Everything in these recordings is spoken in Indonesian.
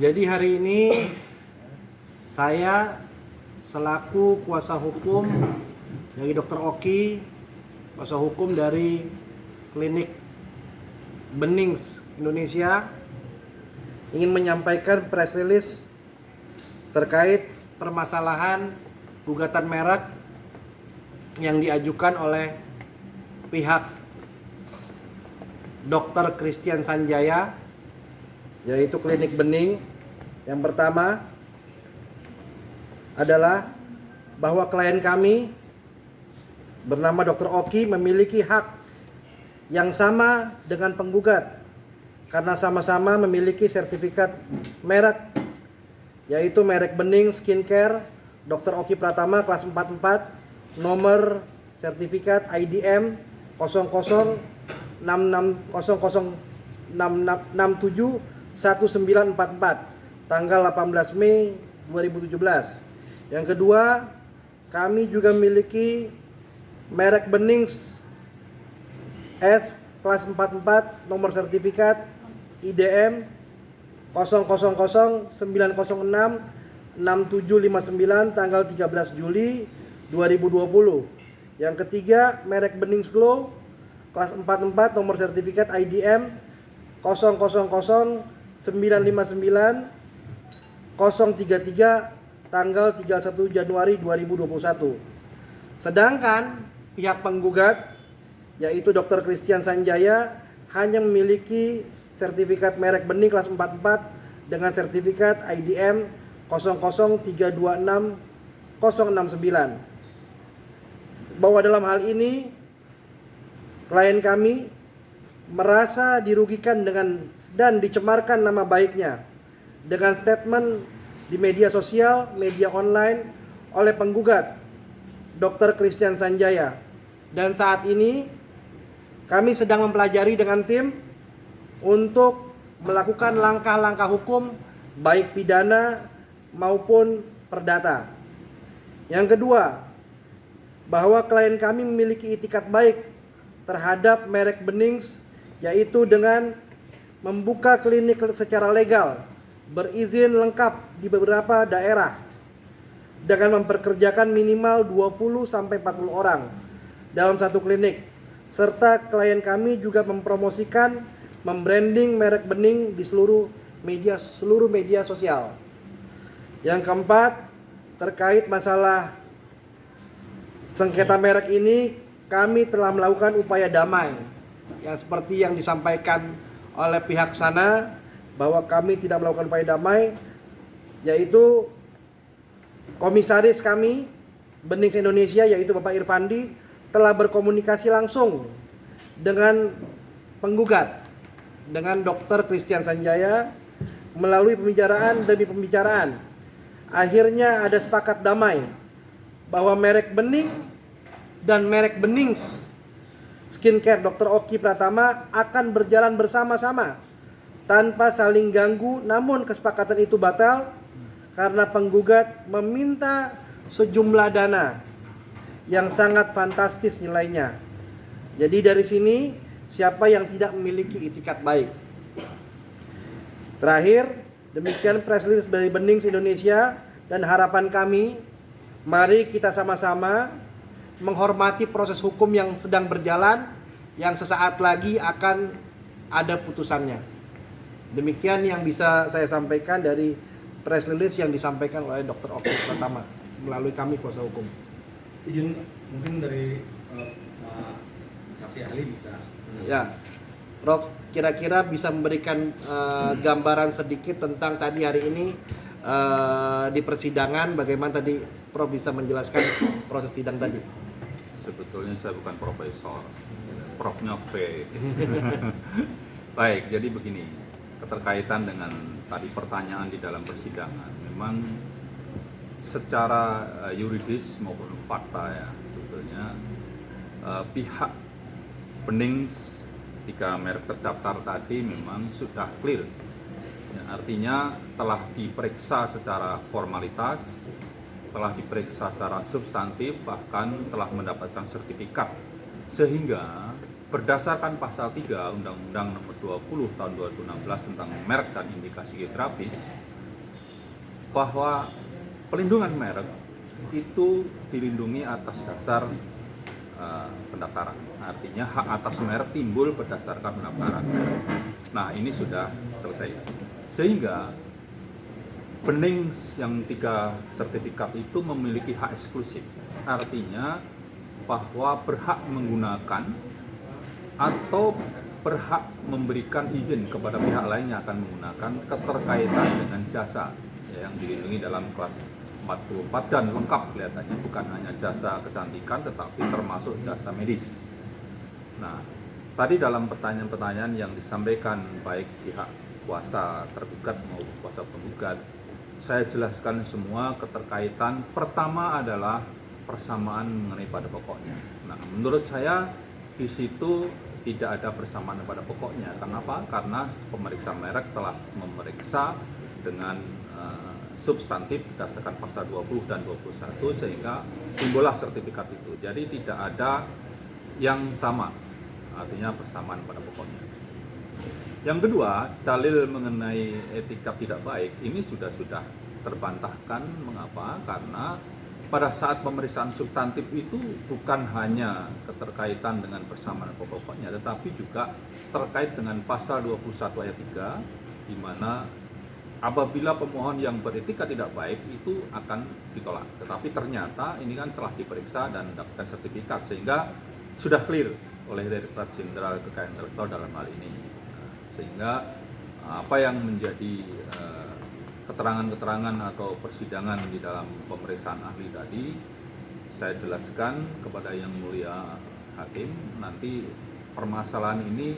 Jadi hari ini saya selaku kuasa hukum dari Dr. Oki, kuasa hukum dari Klinik Benings Indonesia, ingin menyampaikan press release terkait permasalahan gugatan merek yang diajukan oleh pihak Dr. Christian Sanjaya, yaitu Klinik Bening. Yang pertama adalah bahwa klien kami bernama Dr. Oki memiliki hak yang sama dengan penggugat karena sama-sama memiliki sertifikat merek, yaitu merek Bening Skincare Dr. Oki Pratama kelas 44, nomor sertifikat IDM 006006671944 tanggal 18 Mei 2017. Yang kedua, kami juga memiliki merek Benings S kelas 44, nomor sertifikat IDM 0009066759 tanggal 13 Juli 2020. Yang ketiga, merek Benings Glow kelas 44, nomor sertifikat IDM 000959 tanggal 31 Januari 2021. Sedangkan pihak penggugat, yaitu Dr. Christian Sanjaya, hanya memiliki sertifikat merek Bening kelas 44 dengan sertifikat IDM 00326069. Bahwa dalam hal ini klien kami merasa dirugikan dan dicemarkan nama baiknya dengan statement di media sosial, media online oleh penggugat Dr. Christian Sanjaya. Dan saat ini kami sedang mempelajari dengan tim untuk melakukan langkah-langkah hukum baik pidana maupun perdata. Yang kedua, bahwa klien kami memiliki itikat baik terhadap merek Benings, yaitu dengan membuka klinik secara legal berizin lengkap di beberapa daerah dengan memperkerjakan minimal 20-40 orang dalam satu klinik, serta klien kami juga mempromosikan, membranding merek Bening di seluruh media sosial. Yang keempat, terkait masalah sengketa merek ini, kami telah melakukan upaya damai yang seperti yang disampaikan oleh pihak sana, bahwa kami tidak melakukan upaya damai, yaitu komisaris kami Benings Indonesia, yaitu Bapak Irfandi, telah berkomunikasi langsung dengan penggugat, dengan Dr. Christian Sanjaya, melalui pembicaraan demi pembicaraan. Akhirnya ada sepakat damai bahwa merek Bening dan merek Benings Skincare Dr. Oki Pratama akan berjalan bersama-sama tanpa saling ganggu. Namun kesepakatan itu batal karena penggugat meminta sejumlah dana yang sangat fantastis nilainya. Jadi dari sini, siapa yang tidak memiliki itikat baik? Terakhir, demikian press release dari Benings Indonesia, dan harapan kami, mari kita sama-sama menghormati proses hukum yang sedang berjalan, yang sesaat lagi akan ada putusannya. Demikian yang bisa saya sampaikan dari press release yang disampaikan oleh Dr. Oki Pratama melalui kami kuasa hukum. Izin mungkin dari saksi ahli bisa. Ya, Prof, kira-kira bisa memberikan gambaran sedikit tentang tadi hari ini di persidangan, bagaimana tadi Prof bisa menjelaskan proses sidang tadi? Sebetulnya saya bukan profesor, profnya V. Baik, jadi begini, keterkaitan dengan tadi pertanyaan di dalam persidangan, memang secara yuridis maupun fakta ya, sebetulnya pihak Benings 3 merek terdaftar tadi memang sudah clear. Ya, artinya telah diperiksa secara formalitas, telah diperiksa secara substantif, bahkan telah mendapatkan sertifikat. Sehingga berdasarkan pasal 3 Undang-Undang Nomor 20 Tahun 2016 tentang merek dan indikasi geografis, bahwa pelindungan merek itu dilindungi atas dasar pendaftaran. Artinya hak atas merek timbul berdasarkan pendaftaran merek. Nah, ini sudah selesai. Sehingga Benings yang 3 sertifikat itu memiliki hak eksklusif. Artinya bahwa berhak menggunakan atau berhak memberikan izin kepada pihak lain yang akan menggunakan keterkaitan dengan jasa yang dilindungi dalam kelas 44 dan lengkap kelihatannya, bukan hanya jasa kecantikan tetapi termasuk jasa medis. Nah, tadi dalam pertanyaan-pertanyaan yang disampaikan baik pihak kuasa tergugat maupun kuasa penggugat, saya jelaskan semua keterkaitan. Pertama adalah persamaan mengenai pada pokoknya. Nah, menurut saya di situ tidak ada persamaan pada pokoknya. Kenapa? Karena pemeriksa merek telah memeriksa dengan substantif berdasarkan pasal 20 dan 21 sehingga timbullah sertifikat itu. Jadi tidak ada yang sama, artinya persamaan pada pokoknya. Yang kedua, dalil mengenai etikat tidak baik ini sudah terbantahkan. Mengapa? Karena pada saat pemeriksaan substantif itu bukan hanya keterkaitan dengan persamaan pokoknya, tetapi juga terkait dengan pasal 21 ayat 3, di mana apabila pemohon yang beretika tidak baik itu akan ditolak. Tetapi ternyata ini kan telah diperiksa dan mendapatkan sertifikat, sehingga sudah clear oleh Direktorat Jenderal Kekayaan Intelektual dalam hal ini. Sehingga apa yang menjadi keterangan-keterangan atau persidangan di dalam pemeriksaan ahli tadi saya jelaskan kepada Yang Mulia Hakim. Nanti permasalahan ini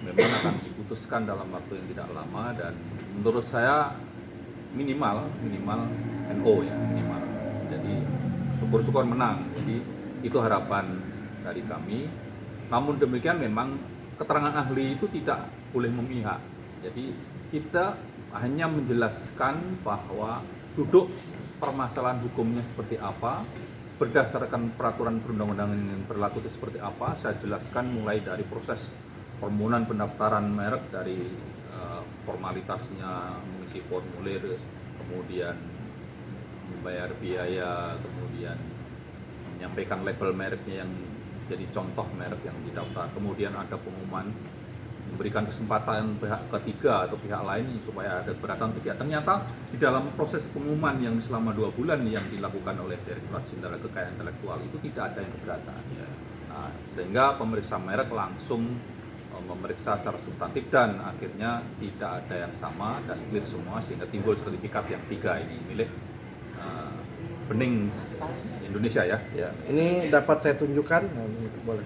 memang akan diputuskan dalam waktu yang tidak lama, dan menurut saya minimal NO ya, minimal. Jadi syukur-syukur menang. Jadi itu harapan dari kami. Namun demikian memang keterangan ahli itu tidak boleh memihak. Jadi kita hanya menjelaskan bahwa duduk permasalahan hukumnya seperti apa, berdasarkan peraturan perundang-undangan yang berlaku itu seperti apa. Saya jelaskan mulai dari proses permohonan pendaftaran merek, dari formalitasnya mengisi formulir, kemudian membayar biaya, kemudian menyampaikan label mereknya yang jadi contoh merek yang didaftar, kemudian ada pengumuman, memberikan kesempatan pihak ketiga atau pihak lain supaya ada keberatan tidak. Ternyata di dalam proses pengumuman yang selama 2 bulan yang dilakukan oleh Direktorat Jenderal Kekayaan Intelektual itu tidak ada yang keberatan. Nah, sehingga pemeriksa merek langsung memeriksa secara substantif dan akhirnya tidak ada yang sama dan clear semua, sehingga timbul sertifikat yang 3 ini milik Benings Indonesia ya. Ya, ini dapat saya tunjukkan. Nah, boleh.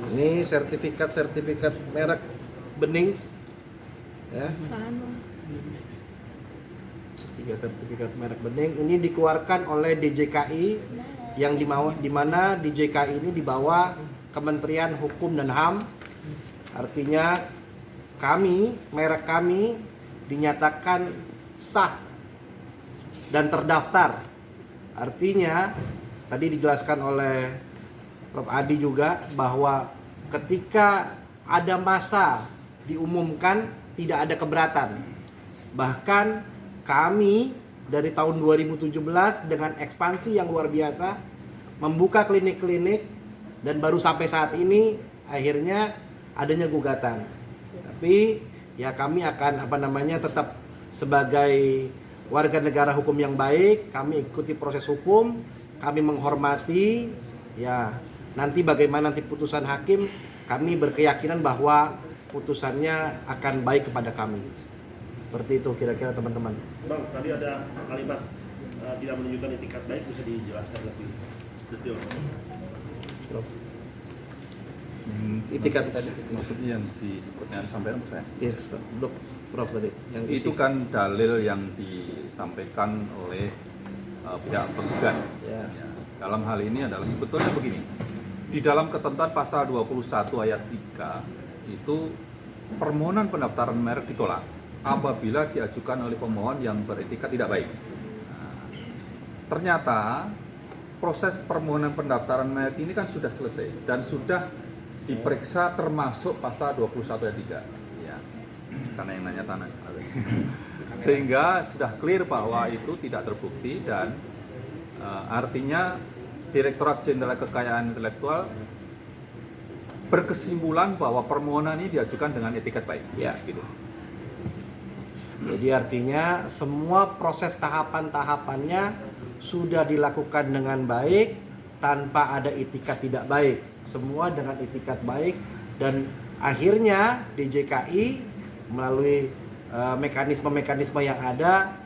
Ini sertifikat merek Benings. Ya. 3 sertifikat merek Bening ini dikeluarkan oleh DJKI yang di mana DJKI ini di bawah Kementerian Hukum dan HAM. Artinya merek kami dinyatakan sah dan terdaftar. Artinya tadi dijelaskan oleh Prof. Adi juga bahwa ketika ada masa diumumkan tidak ada keberatan. Bahkan kami dari tahun 2017 dengan ekspansi yang luar biasa membuka klinik-klinik, dan baru sampai saat ini akhirnya adanya gugatan. Tapi ya kami akan tetap sebagai warga negara hukum yang baik, kami ikuti proses hukum, kami menghormati ya nanti bagaimana nanti putusan hakim, kami berkeyakinan bahwa putusannya akan baik kepada kami. Seperti itu kira-kira teman-teman. Bang, tadi ada kalimat tidak menunjukkan etikat baik, bisa dijelaskan lebih detail? Itikat tadi Maksudnya yang seperti yang disampaikan saya. yes, Prof tadi yang Itu kan dalil yang disampaikan oleh pihak penggugat. ya. Ya, dalam hal ini adalah sebetulnya begini. Di dalam ketentuan pasal 21 ayat 3 itu permohonan pendaftaran merek ditolak apabila diajukan oleh pemohon yang beretika tidak baik. Nah, ternyata proses permohonan pendaftaran merek ini kan sudah selesai dan sudah diperiksa termasuk pasal 21 ayat 3. Ya. Karena yang nanya tanah. Sehingga sudah clear bahwa itu tidak terbukti dan artinya Direktorat Jenderal Kekayaan Intelektual berkesimpulan bahwa permohonan ini diajukan dengan etikat baik. Ya. Gitu. Jadi artinya semua proses tahapan-tahapannya sudah dilakukan dengan baik tanpa ada itikat tidak baik. Semua dengan itikat baik dan akhirnya DJKI melalui mekanisme-mekanisme yang ada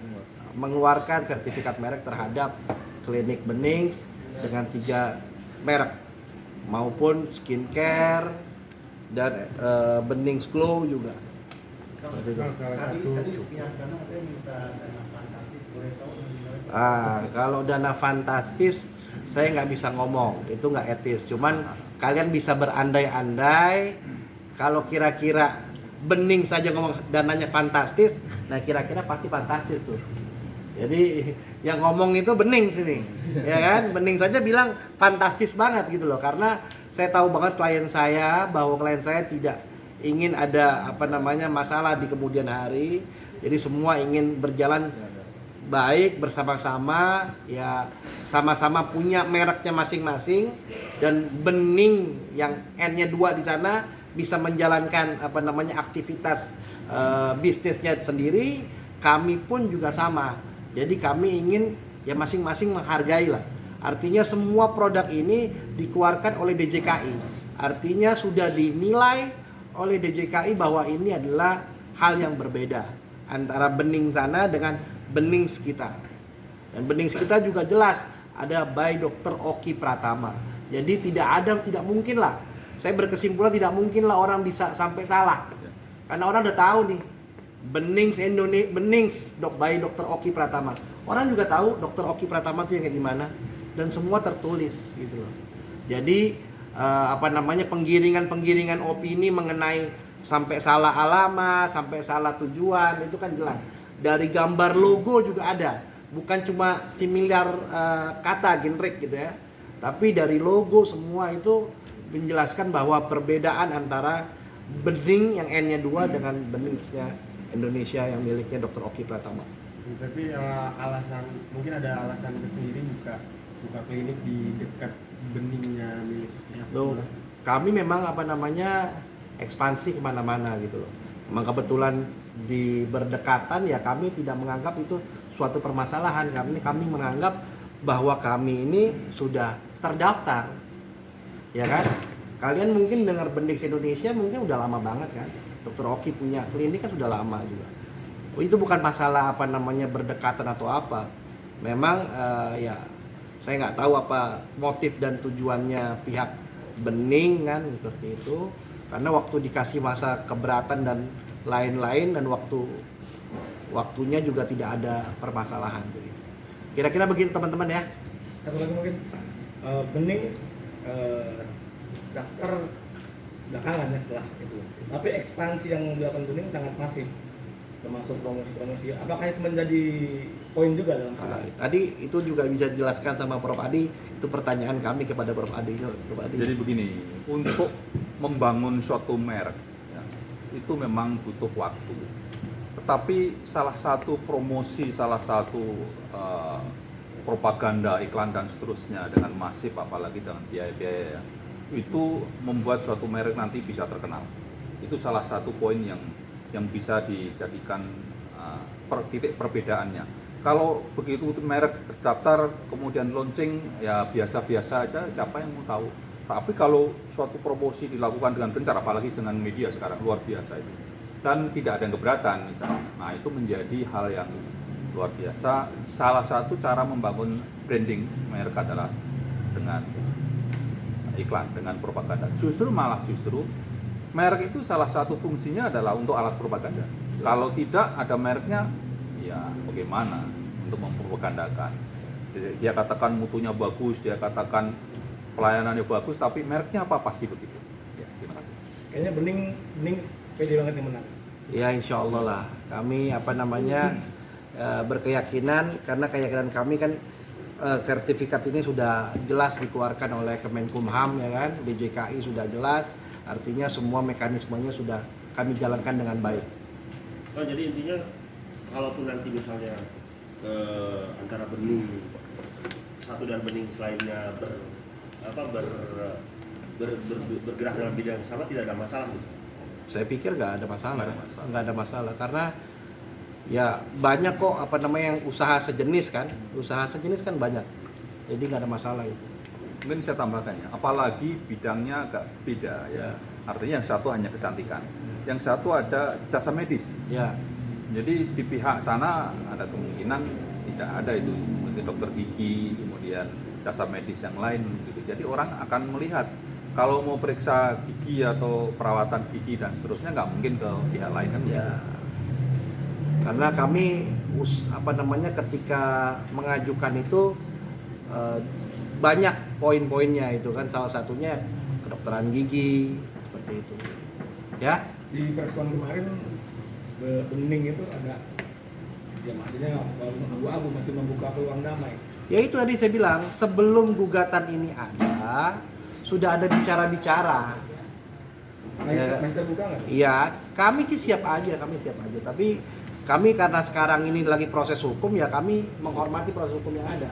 mengeluarkan sertifikat merek terhadap klinik Benings dengan 3 merek maupun skincare dan Benings Glow juga. Kalau dana fantastis saya nggak bisa ngomong, itu nggak etis. Cuman kalian bisa berandai-andai kalau kira-kira Bening saja ngomong dananya fantastis, nah kira-kira pasti fantastis tuh. Jadi yang ngomong itu Bening sini, ya kan? Bening saja bilang fantastis banget gitu loh, karena saya tahu banget klien saya bahwa klien saya tidak ingin ada masalah di kemudian hari. Jadi semua ingin berjalan baik bersama-sama, ya sama-sama punya mereknya masing-masing dan Bening yang N-nya 2 di sana bisa menjalankan aktivitas bisnisnya sendiri, kami pun juga sama. Jadi kami ingin ya masing-masing menghargai lah. Artinya semua produk ini dikeluarkan oleh DJKI. Artinya sudah dinilai oleh DJKI bahwa ini adalah hal yang berbeda antara Bening sana dengan Bening kita. Dan Bening kita juga jelas ada by Dr. Oki Pratama. Jadi tidak mungkin lah. Saya berkesimpulan tidak mungkin lah orang bisa sampai salah. Karena orang udah tahu nih Benings by Dr. Oki Pratama. Orang juga tahu Dr. Oki Pratama itu yang kayak gimana dan semua tertulis gitu loh. Jadi penggiringan opini mengenai sampai salah alamat, sampai salah tujuan itu kan jelas. Dari gambar logo juga ada, bukan cuma similar kata generik gitu ya. Tapi dari logo semua itu menjelaskan bahwa perbedaan antara Bening yang N-nya 2 dengan Beningsnya Indonesia yang miliknya Dr. Oki Pratama. Tapi mungkin ada alasan tersendiri buka klinik di dekat Beningnya miliknya. Loh, kami memang ekspansi kemana-mana gitu loh. Memang kebetulan di berdekatan ya kami tidak menganggap itu suatu permasalahan. Kami menganggap bahwa kami ini sudah terdaftar. Ya kan? Kalian mungkin dengar Benings Indonesia mungkin udah lama banget kan. Dr. Oki punya klinik kan sudah lama juga. Itu bukan masalah berdekatan atau apa. Memang ya saya nggak tahu apa motif dan tujuannya pihak Bening kan seperti itu. Karena waktu dikasih masa keberatan dan lain-lain dan waktunya juga tidak ada permasalahan. Kira-kira begitu teman-teman ya. Satu lagi mungkin Bening daftar belakangan ya setelah itu. Tapi ekspansi yang dilakukan Bening sangat masif, termasuk promosi-promosi. Apakah itu menjadi poin juga dalam sidang? Tadi itu juga bisa dijelaskan sama Prof. Adi. Itu pertanyaan kami kepada Prof. Adi. Jadi begini, untuk membangun suatu merek ya, itu memang butuh waktu. Tetapi salah satu promosi, salah satu propaganda, iklan dan seterusnya dengan masif, apalagi dengan biaya-biaya ya, itu membuat suatu merek nanti bisa terkenal. Itu salah satu poin yang bisa dijadikan titik perbedaannya. Kalau begitu merek terdaftar kemudian launching ya biasa-biasa aja, siapa yang mau tahu. Tapi kalau suatu promosi dilakukan dengan gencar, apalagi dengan media sekarang luar biasa itu, dan tidak ada yang keberatan misalnya, nah itu menjadi hal yang luar biasa. Salah satu cara membangun branding merek adalah dengan iklan, dengan propaganda. Justru merek itu salah satu fungsinya adalah untuk alat propaganda. Kalau tidak ada mereknya, ya bagaimana untuk mempropagandakan? Dia katakan mutunya bagus, dia katakan pelayanannya bagus, tapi mereknya apa pasti begitu. Ya, terima kasih. Kayaknya Bening pede banget yang menang. Ya insya Allah lah. Kami berkeyakinan karena keyakinan kami kan sertifikat ini sudah jelas dikeluarkan oleh Kemenkumham ya kan, DJKI sudah jelas Artinya semua mekanismenya sudah kami jalankan dengan baik. Oh, jadi intinya kalaupun nanti misalnya antara bening satu dan bening selainnya bergerak dalam bidang yang sama tidak ada masalah gitu? Saya pikir nggak ada masalah, Nggak ada masalah. nggak ada masalah karena ya banyak kok yang usaha sejenis kan banyak, jadi nggak ada masalah itu. Mungkin saya tambahkan ya, apalagi bidangnya agak beda ya. Artinya yang satu hanya kecantikan, yang satu ada jasa medis. Ya, Jadi di pihak sana ada kemungkinan tidak ada itu, mungkin dokter gigi, kemudian jasa medis yang lain gitu. Jadi orang akan melihat kalau mau periksa gigi atau perawatan gigi dan seterusnya nggak mungkin ke pihak lain kan ya. Karena kami ketika mengajukan itu banyak poin-poinnya itu kan, salah satunya kedokteran gigi seperti itu. Ya. Di preskon kemarin bening itu ada ya maksudnya abu-abu masih membuka peluang damai. Ya itu tadi saya bilang, sebelum gugatan ini ada, sudah ada bicara-bicara. Masih terbuka nggak? Iya, kami sih siap aja. Tapi kami karena sekarang ini lagi proses hukum, ya kami menghormati proses hukum yang ada.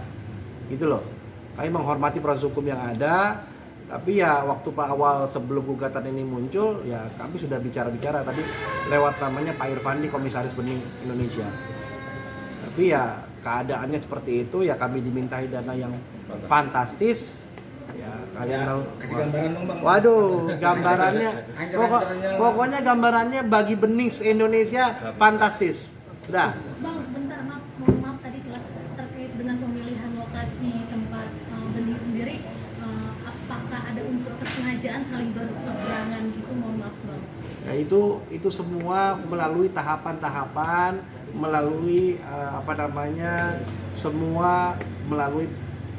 Gitu loh. Kami menghormati proses hukum yang ada, tapi ya waktu awal sebelum gugatan ini muncul, ya kami sudah bicara-bicara tadi lewat namanya Pak Irfandi, Komisaris Bening Indonesia. Tapi ya keadaannya seperti itu, ya kami dimintai dana yang fantastis. Ya kalian tahu. Kasih gambaran dong Bang. Waduh, gambarannya Ancar-ancarnya. pokoknya gambarannya bagi bening Indonesia fantastis. Udah. Bang, bentar, mohon maaf tadi terkait dengan pemilihan lokasi tempat bening sendiri, apakah ada unsur kesengajaan saling berseberangan gitu? Mohon maaf Bang. Ya itu semua melalui tahapan-tahapan, melalui semua melalui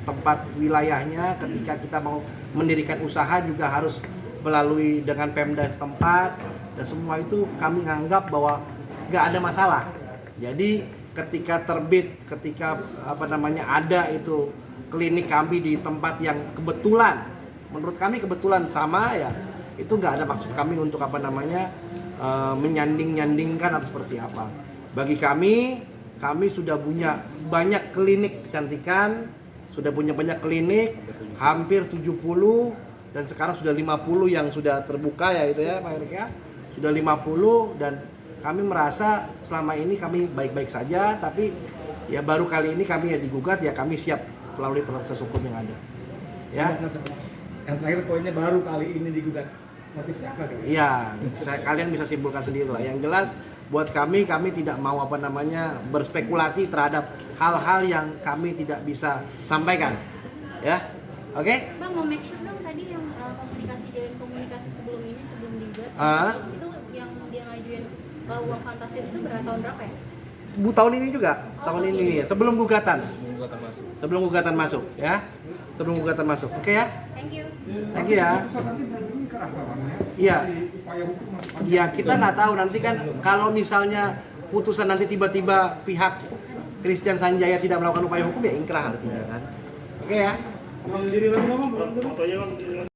tempat wilayahnya. Ketika kita mau mendirikan usaha juga harus melalui dengan Pemda setempat, dan semua itu kami anggap bahwa nggak ada masalah. Jadi ketika ada itu klinik kami di tempat yang kebetulan, menurut kami kebetulan sama, ya itu nggak ada maksud kami untuk menyanding-nyandingkan atau seperti apa. Bagi kami sudah punya banyak klinik kecantikan, sudah punya banyak klinik, hampir 70, dan sekarang sudah 50 yang sudah terbuka ya itu ya Pak Erik ya. Sudah 50, dan kami merasa selama ini kami baik-baik saja, tapi ya baru kali ini kami digugat, ya kami siap melalui proses hukum yang ada. Ya. Yang terakhir poinnya baru kali ini digugat. Motifnya apa kan? Iya, kalian bisa simpulkan sendiri lah. Yang jelas buat kami tidak mau berspekulasi terhadap hal-hal yang kami tidak bisa sampaikan. Ya. Oke? Bang, mau make sure dong tadi yang komunikasi sebelum digugat itu yang dia ngajuin uang fantastis itu tahun berapa ya? Tahun ini juga, tahun tahun ini ini. ya, sebelum gugatan masuk ya. Sebelum gugatan masuk. Oke ya? Thank you. Thank you ya. Iya. Iya, kita nggak tahu nanti kan kalau misalnya putusan nanti tiba-tiba pihak Christian Sanjaya tidak melakukan upaya hukum, ya ingkrah artinya kan. Oke ya. Fotonya Bang.